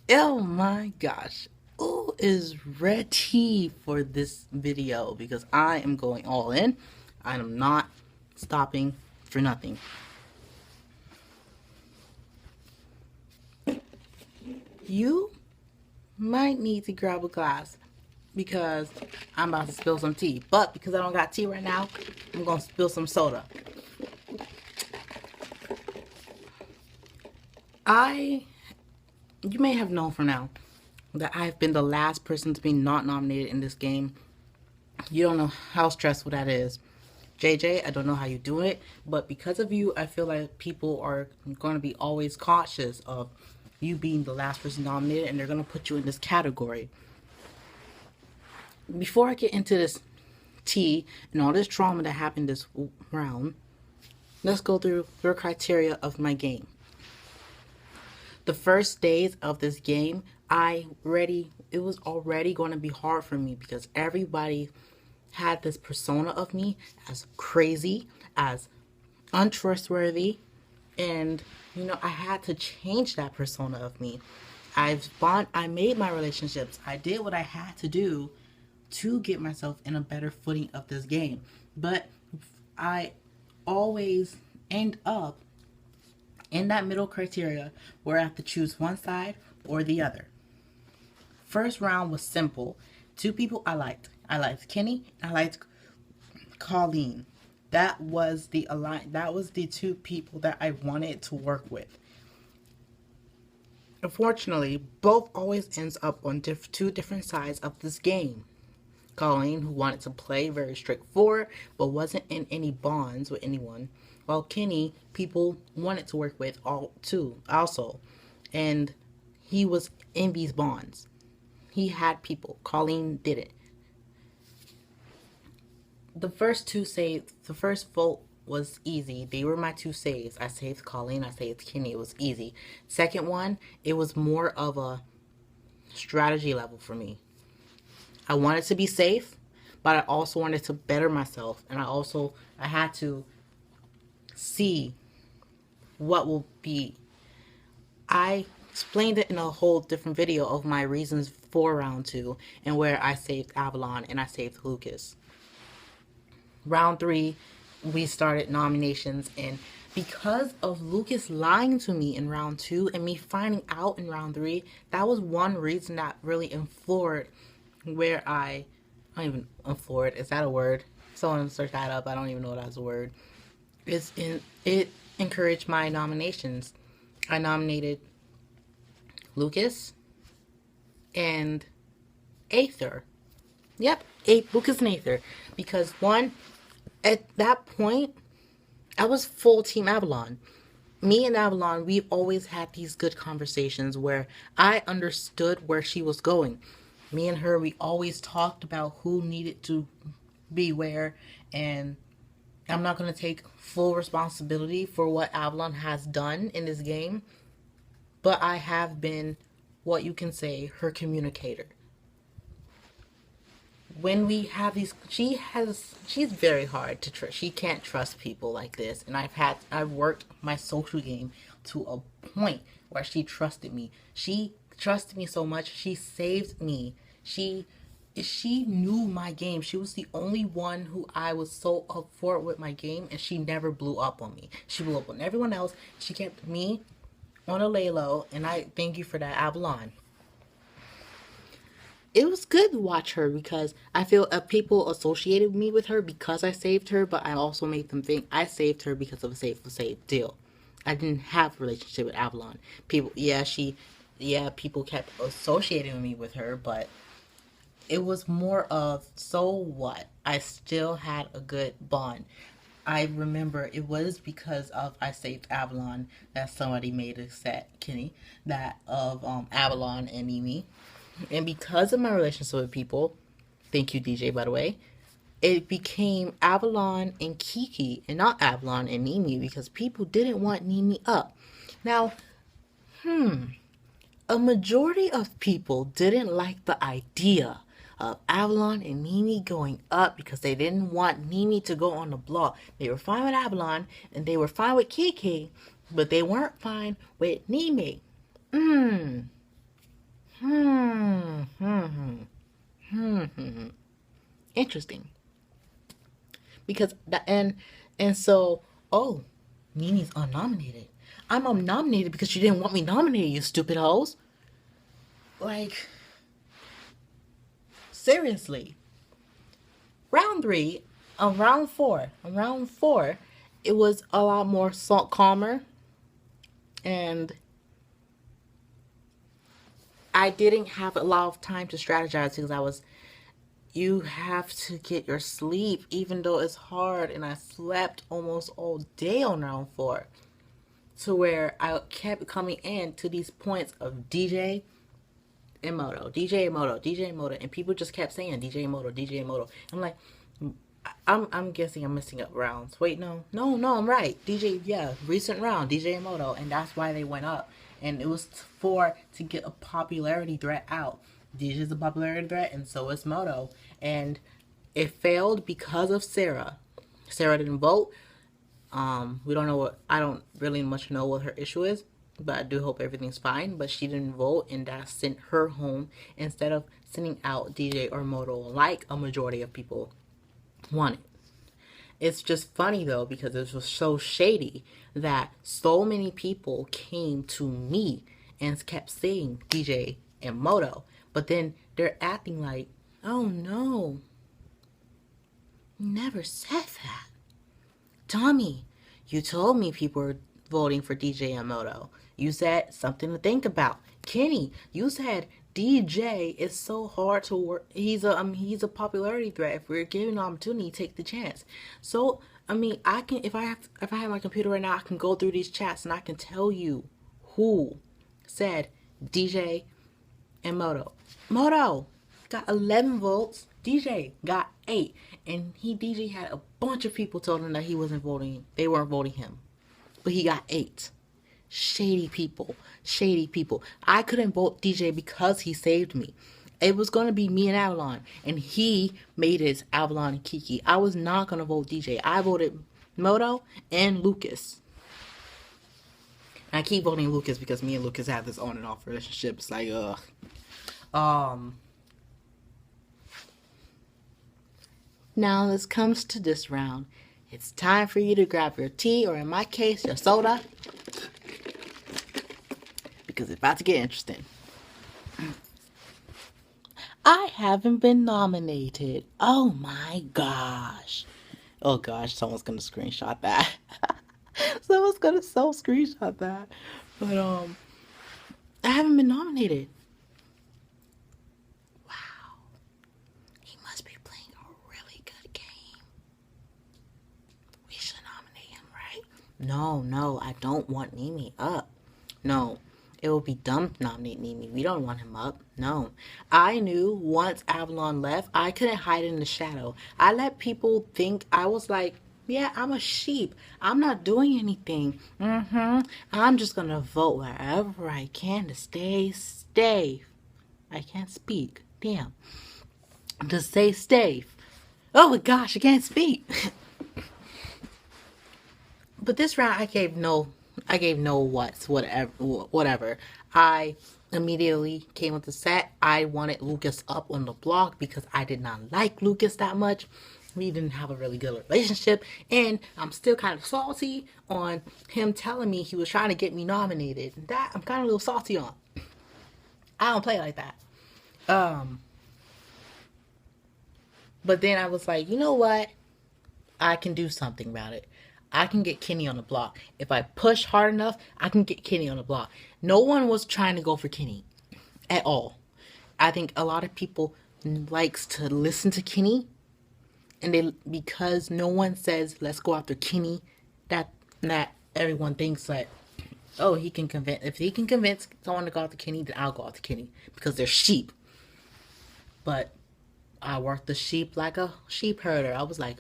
Oh my gosh. Who is ready for this video? Because I am going all in. I am not stopping for nothing. You might need to grab a glass because I'm about to spill some tea. But because I don't got tea right now, I'm going to spill some soda. You may have known from now that I've been the last person to be not nominated in this game. You don't know how stressful that is. JJ, I don't know how you do it, but because of you, I feel like people are going to be always cautious of you being the last person nominated, and they're going to put you in this category. Before I get into this tea and all this trauma that happened this round, let's go through the criteria of my game. The first days of this game, it was already going to be hard for me because everybody had this persona of me as crazy, as untrustworthy, and I had to change that persona of me. I made my relationships. I did what I had to do to get myself in a better footing of this game. But I always end up in that middle criteria where I have to choose one side or the other. First round was simple. Two people I liked. I liked Kenny. I liked Colleen. That was the two people that I wanted to work with. Unfortunately, both always ends up on two different sides of this game. Colleen, who wanted to play very straightforward but wasn't in any bonds with anyone, while Kenny, people wanted to work with also, and he was in these bonds. He had people. Colleen didn't. The first vote was easy. They were my two saves. I saved Colleen, I saved Kenny. It was easy. Second one, it was more of a strategy level for me. I wanted to be safe, but I also wanted to better myself. And I had to see what will be. I explained it in a whole different video of my reasons for round two and where I saved Avalon and I saved Lucas. Round three, we started nominations, and because of Lucas lying to me in round two and me finding out in round three, that was one reason that really influenced where I don't even influenced. Is that a word? Someone search that up. I don't even know that's a word. It encouraged my nominations. I nominated Lucas and Aether. Yep, Lucas and Aether, because one, at that point, I was full Team Avalon. Me and Avalon, we've always had these good conversations where I understood where she was going. Me and her, we always talked about who needed to be where, and I'm not going to take full responsibility for what Avalon has done in this game, but I have been, what you can say, her communicator. When we have these, she's very hard to trust. She can't trust people like this, and I've worked my social game to a point where she trusted me. She trusted me so much, she saved me. She knew my game. She was the only one who I was so up for with my game, and she never blew up on me. She blew up on everyone else. She kept me on a lay low, and I thank you for that, Avalon. It was good to watch her because I feel people associated me with her because I saved her, but I also made them think I saved her because of a safe deal. I didn't have a relationship with Avalon. People kept associating me with her, but it was more of, so what? I still had a good bond. I remember it was because of I saved Avalon that somebody made a set, Kenny, that of Avalon and Mimi. And because of my relationship with people, thank you, DJ, by the way, it became Avalon and Kiki and not Avalon and Nimi because people didn't want Nimi up. Now, a majority of people didn't like the idea of Avalon and Nimi going up because they didn't want Nimi to go on the block. They were fine with Avalon and they were fine with Kiki, but they weren't fine with Nimi. Hmm. Hmm. Hmm. Hmm. Interesting. Because that and so oh, Nini's unnominated. I'm unnominated because you didn't want me nominated, you stupid hoes. Like, seriously. Round three, on round four, it was a lot more calmer, and I didn't have a lot of time to strategize because I was. You have to get your sleep, even though it's hard, and I slept almost all day on round four, to where I kept coming in to these points of DJ and Moto, DJ and Moto, DJ and Moto, and people just kept saying DJ and Moto, DJ and Moto. I'm like, I'm guessing I'm messing up rounds. Wait, no, I'm right. DJ, yeah, recent round, DJ and Moto, and that's why they went up. And it was to get a popularity threat out. DJ is a popularity threat, and so is Moto. And it failed because of Sarah. Sarah didn't vote. We don't know what, I don't really much know what her issue is, but I do hope everything's fine. But she didn't vote, and that sent her home instead of sending out DJ or Moto like a majority of people wanted. It's just funny though because it was so shady that so many people came to me and kept saying DJ and Moto, but then they're acting like, oh no, never said that. Tommy, you told me people were voting for DJ and Moto. You said something to think about. Kenny, you said DJ is so hard to work. He's a popularity threat. If we're given an opportunity, take the chance. So I mean, I can if I have my computer right now, I can go through these chats and I can tell you who said DJ and Moto. Moto got 11 votes. DJ got 8. And DJ had a bunch of people told him that he wasn't voting. They weren't voting him. But he got 8. Shady people. Shady people. I couldn't vote DJ because he saved me. It was going to be me and Avalon. And he made it Avalon and Kiki. I was not going to vote DJ. I voted Moto and Lucas. And I keep voting Lucas because me and Lucas have this on and off relationship. It's like, ugh. Now this comes to this round. It's time for you to grab your tea, or in my case, your soda. Because it's about to get interesting. I haven't been nominated. Oh my gosh. Oh gosh, someone's gonna screenshot that. Someone's gonna screenshot that. But I haven't been nominated. Wow. He must be playing a really good game. We should nominate him, right? No, I don't want Nimi up. No. It would be dumb to nominate Nimi. We don't want him up. No. I knew once Avalon left, I couldn't hide in the shadow. I let people think I was like, yeah, I'm a sheep. I'm not doing anything. I'm just going to vote wherever I can to stay safe. I can't speak. Damn. To stay safe. Oh my gosh, I can't speak. But this round, I gave no whatever. I immediately came with the set. I wanted Lucas up on the block because I did not like Lucas that much. We didn't have a really good relationship, and I'm still kind of salty on him telling me he was trying to get me nominated. That I'm kind of a little salty on. I don't play like that. But then I was like, you know what? I can do something about it. I can get Kenny on the block. If I push hard enough, I can get Kenny on the block. No one was trying to go for Kenny at all. I think a lot of people likes to listen to Kenny, and because no one says let's go after Kenny, that everyone thinks that, oh, he can convince. If he can convince someone to go after Kenny, then I'll go after Kenny because they're sheep. But I worked the sheep like a sheep herder. I was like,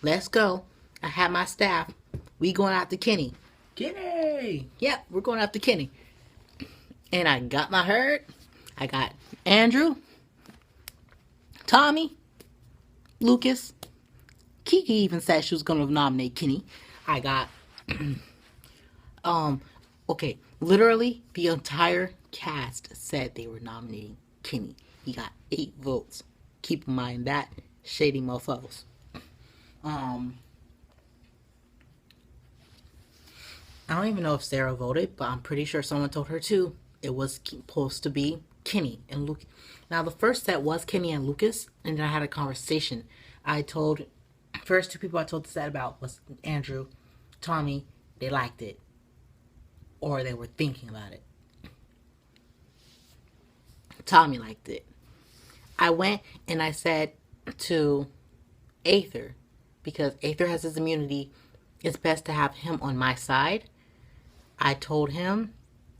let's go. I had my staff. We going after Kenny. Kenny! Yep, we're going after Kenny. And I got my herd. I got Andrew, Tommy, Lucas. Kiki even said she was going to nominate Kenny. I got Okay, literally the entire cast said they were nominating Kenny. He got 8 votes. Keep in mind that shady mofos. Um, I don't even know if Sarah voted, but I'm pretty sure someone told her too. It was supposed to be Kenny and Lucas. Now the first set was Kenny and Lucas, and then I had a conversation. I told first 2 people I told the set about was Andrew, Tommy. They liked it, or they were thinking about it. Tommy liked it. I went and I said to Aether, because Aether has his immunity, it's best to have him on my side. I told him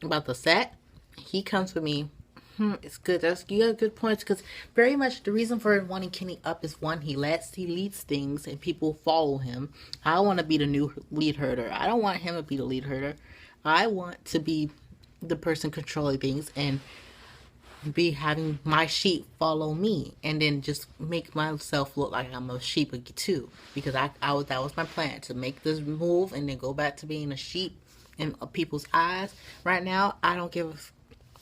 about the set. He comes with me. It's good. You have good points, because very much the reason for wanting Kenny up is, one, he leads things and people follow him. I want to be the new lead herder. I don't want him to be the lead herder. I want to be the person controlling things and be having my sheep follow me, and then just make myself look like I'm a sheep too, because that was my plan, to make this move and then go back to being a sheep in people's eyes. Right now, I don't care.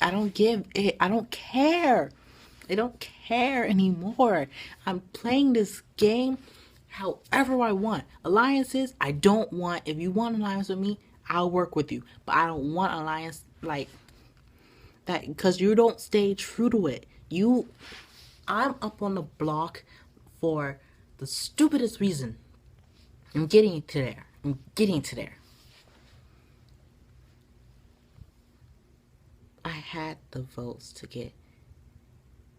I don't care anymore. I'm playing this game however I want. Alliances, I don't want. If you want an alliance with me, I'll work with you, but I don't want alliance like that, because you don't stay true to it. I'm up on the block for the stupidest reason. I'm getting to there. I had the votes to get.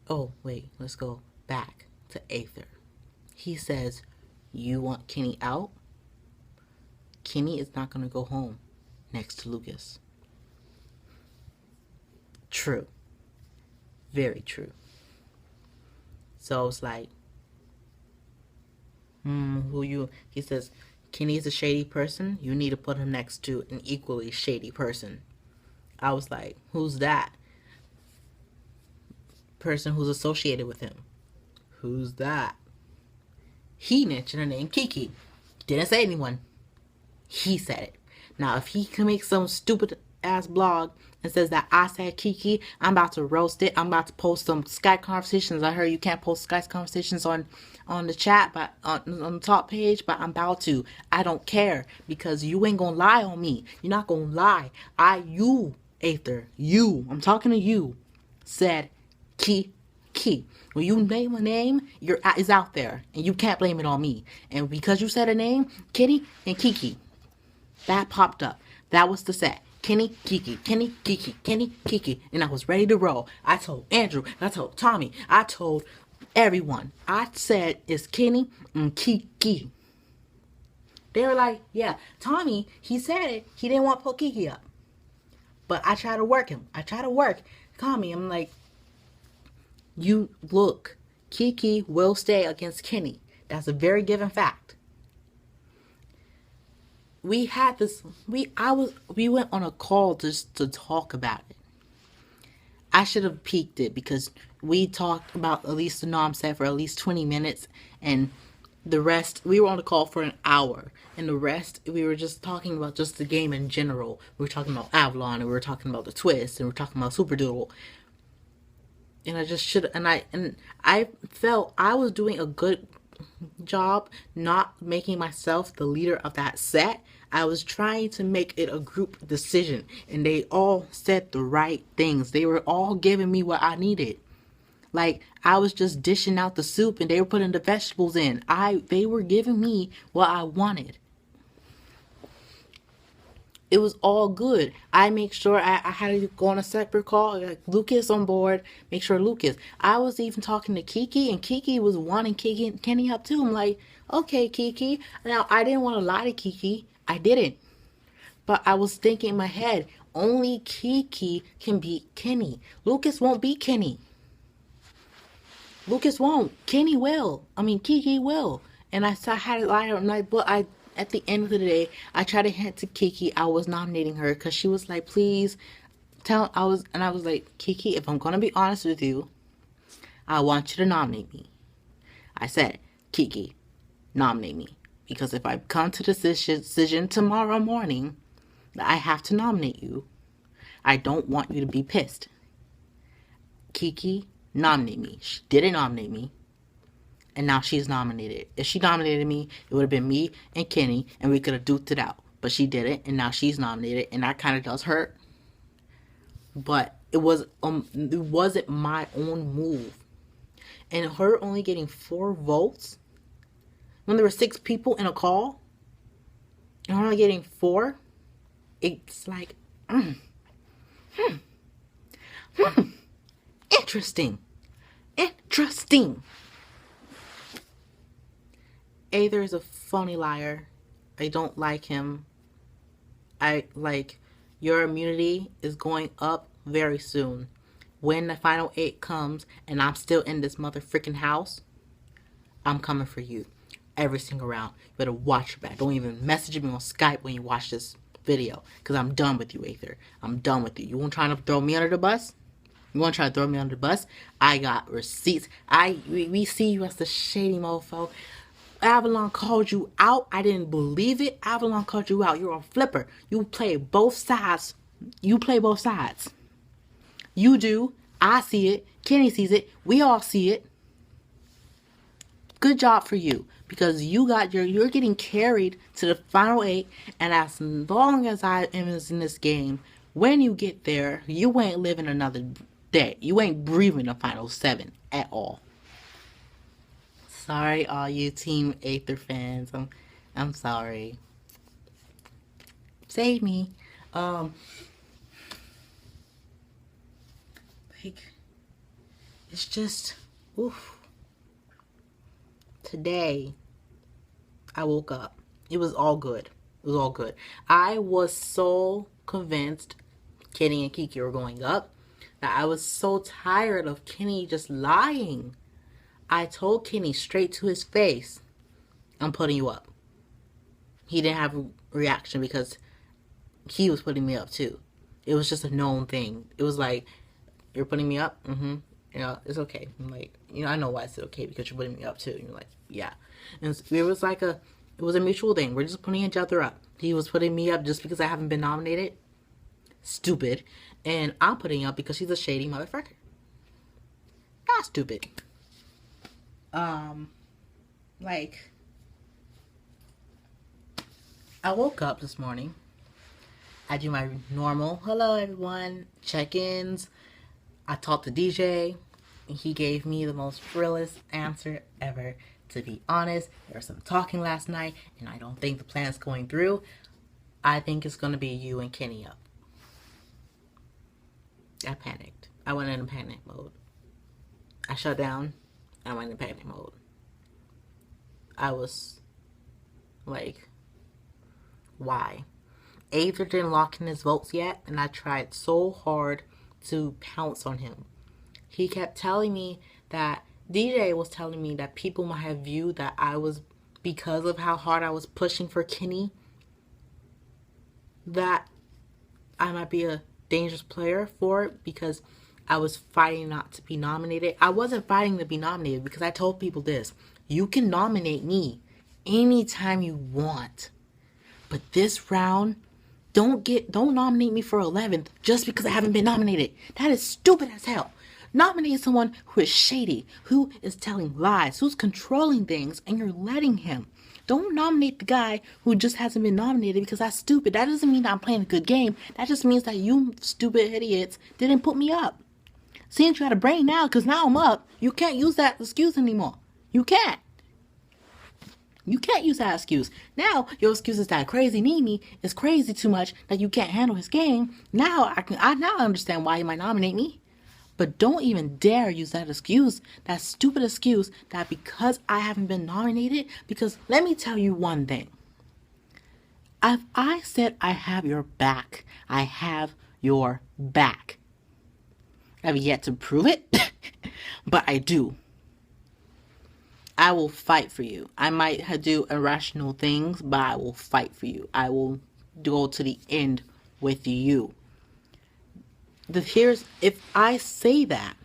Oh, wait, let's go back to Aether. He says, you want Kenny out? Kenny is not going to go home next to Lucas. True. Very true. So it's like, he says, Kenny is a shady person. You need to put him next to an equally shady person. I was like, who's that? Person who's associated with him. Who's that? He mentioned the name Kiki. Didn't say anyone. He said it. Now, if he can make some stupid ass blog and says that I said Kiki, I'm about to roast it. I'm about to post some Skype conversations. I heard you can't post Skype conversations on the chat, but on the top page, but I'm about to. I don't care, because you ain't gonna lie on me. You're not gonna lie. You, Aether, I'm talking to you, said Kiki. When you name a name, it's out there, and you can't blame it on me. And because you said a name, Kitty and Kiki, that popped up. That was the set. Kenny, Kiki, Kenny, Kiki, Kenny, Kiki. And I was ready to roll. I told Andrew, I told Tommy, I told everyone. I said it's Kenny and Kiki. They were like, yeah, Tommy, he said it. He didn't want to put Kiki up. But I try to work him. Tommy, I'm like, you look, Kiki will stay against Kenny. That's a very given fact. We had this, we went on a call just to talk about it. I should have peeked it, because we talked about at least the nom set for at least 20 minutes, and the rest, we were on the call for an hour, and the rest, we were just talking about just the game in general. We were talking about Avalon, and we were talking about the twist, and we were talking about Super Doodle. And I just should, and I felt I was doing a good job not making myself the leader of that set. I was trying to make it a group decision, and they all said the right things. They were all giving me what I needed. Like, I was just dishing out the soup and they were putting the vegetables in. They were giving me what I wanted. It was all good. I make sure I had to go on a separate call, like Lucas on board, make sure Lucas. I was even talking to Kiki, and Kiki was wanting Kenny up too. I'm like, okay, Kiki. Now, I didn't want to lie to Kiki. I didn't. But I was thinking in my head, only Kiki can beat Kenny. Lucas won't beat Kenny. Lucas won't. Kenny will. Kiki will. And I had to lie on night, but at the end of the day, I tried to hint to Kiki I was nominating her, because she was like, please I was like, Kiki, if I'm going to be honest with you, I want you to nominate me. I said, Kiki, nominate me. Because if I come to the decision tomorrow morning that I have to nominate you. I don't want you to be pissed. Kiki, nominate me. She didn't nominate me. And now she's nominated. If she nominated me, it would have been me and Kenny, and we could have duked it out. But she didn't, and now she's nominated, and that kind of does hurt. But it wasn't my own move. And her only getting 4 votes when there were 6 people in a call, and her only getting 4, it's like, interesting. Aether is a phony liar. I don't like him. Your immunity is going up very soon. When the final 8 comes and I'm still in this motherfucking house, I'm coming for you every single round. You better watch your back. Don't even message me on Skype when you watch this video, because I'm done with you, Aether. I'm done with you. You want to try to throw me under the bus? You want to try to throw me under the bus? I got receipts. We see you as the shady mofo. Avalon called you out. I didn't believe it. Avalon called you out. You're a flipper. You play both sides. You do. I see it. Kenny sees it. We all see it. Good job for you, because you're getting carried to the final 8, and as long as I am in this game, when you get there, you ain't living another day. You ain't breathing the final 7 at all. Sorry, all you Team Aether fans. I'm sorry. Save me. It's just, oof. Today, I woke up. It was all good. I was so convinced Kenny and Kiki were going up that I was so tired of Kenny just lying. I told Kenny straight to his face, I'm putting you up. He didn't have a reaction because he was putting me up too. It was just a known thing. It was like, you're putting me up? Mm-hmm. It's okay. I'm like, I know why it's okay, because you're putting me up too. And you're like, yeah. And it was a mutual thing. We're just putting each other up. He was putting me up just because I haven't been nominated. Stupid. And I'm putting up because he's a shady motherfucker. Not stupid. I woke up this morning. I do my normal, hello everyone, check-ins. I talked to DJ, and he gave me the most realist answer ever. To be honest, there was some talking last night, and I don't think the plan is going through. I think it's going to be you and Kenny up. I panicked. I went into panic mode. I shut down. I went in panic mode. I was like, why? Aether didn't lock in his votes yet, and I tried so hard to pounce on him. He kept telling me that, DJ was telling me that people might have viewed that I was, because of how hard I was pushing for Kenny, that I might be a dangerous player for it, because I was fighting not to be nominated. I wasn't fighting to be nominated, because I told people this: you can nominate me anytime you want, but this round, don't nominate me for 11th just because I haven't been nominated. That is stupid as hell. Nominate someone who is shady, who is telling lies, who's controlling things, and you're letting him. Don't nominate the guy who just hasn't been nominated, because that's stupid. That doesn't mean that I'm playing a good game. That just means that you stupid idiots didn't put me up. Since you got a brain now, because now I'm up, you can't use that excuse anymore. You can't. You can't use that excuse. Now, your excuse is that Crazy Nene is crazy too much, that you can't handle his game. Now I understand why he might nominate me. But don't even dare use that excuse, that stupid excuse, that because I haven't been nominated. Because let me tell you one thing. If I said I have your back, I have your back. I've yet to prove it, but I do. I will fight for you. I might do irrational things, but I will fight for you. I will go to the end with you. If I say that,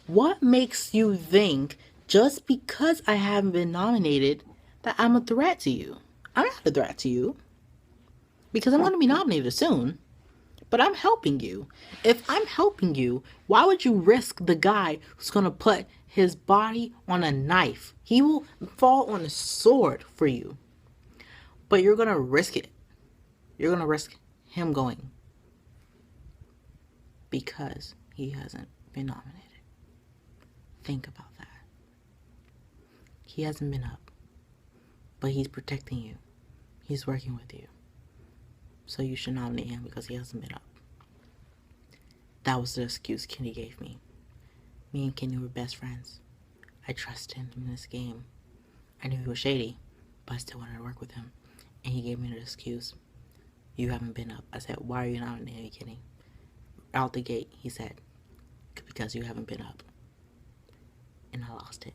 what makes you think just because I haven't been nominated that I'm a threat to you? I'm not a threat to you. because I'm going to be nominated soon. But I'm helping you. If I'm helping you, why would you risk the guy who's going to put his body on a knife? He will fall on a sword for you. But you're going to risk it. You're going to risk him going because he hasn't been nominated. Think about that. He hasn't been up, but he's protecting you. He's working with you. So you should nominate him because he hasn't been up. That was the excuse Kenny gave me. Me and Kenny were best friends. I trusted him in this game. I knew he was shady, but I still wanted to work with him. And he gave me the excuse. You haven't been up. I said, why are you nominating me, Kenny? Out the gate, he said, because you haven't been up. And I lost it.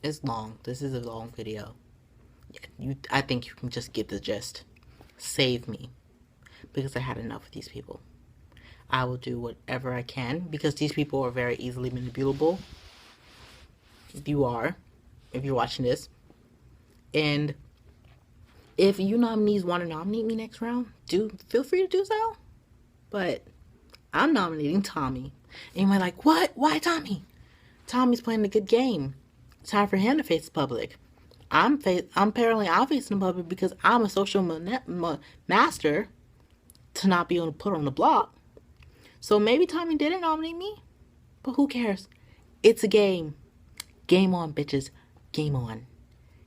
It's long. This is a long video. I think you can just get the gist. Save me. Because I had enough of these people. I will do whatever I can because these people are very easily manipulable. If you're watching this. And if you nominees want to nominate me next round, feel free to do so. But I'm nominating Tommy. And you might be like, what? Why Tommy? Tommy's playing a good game. It's time for him to face the public. I'm facing the public because I'm a social master to not be put on the block. So maybe Tommy didn't nominate me, but who cares? It's a game. Game on, bitches. Game on.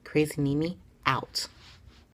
Crazy Mimi out.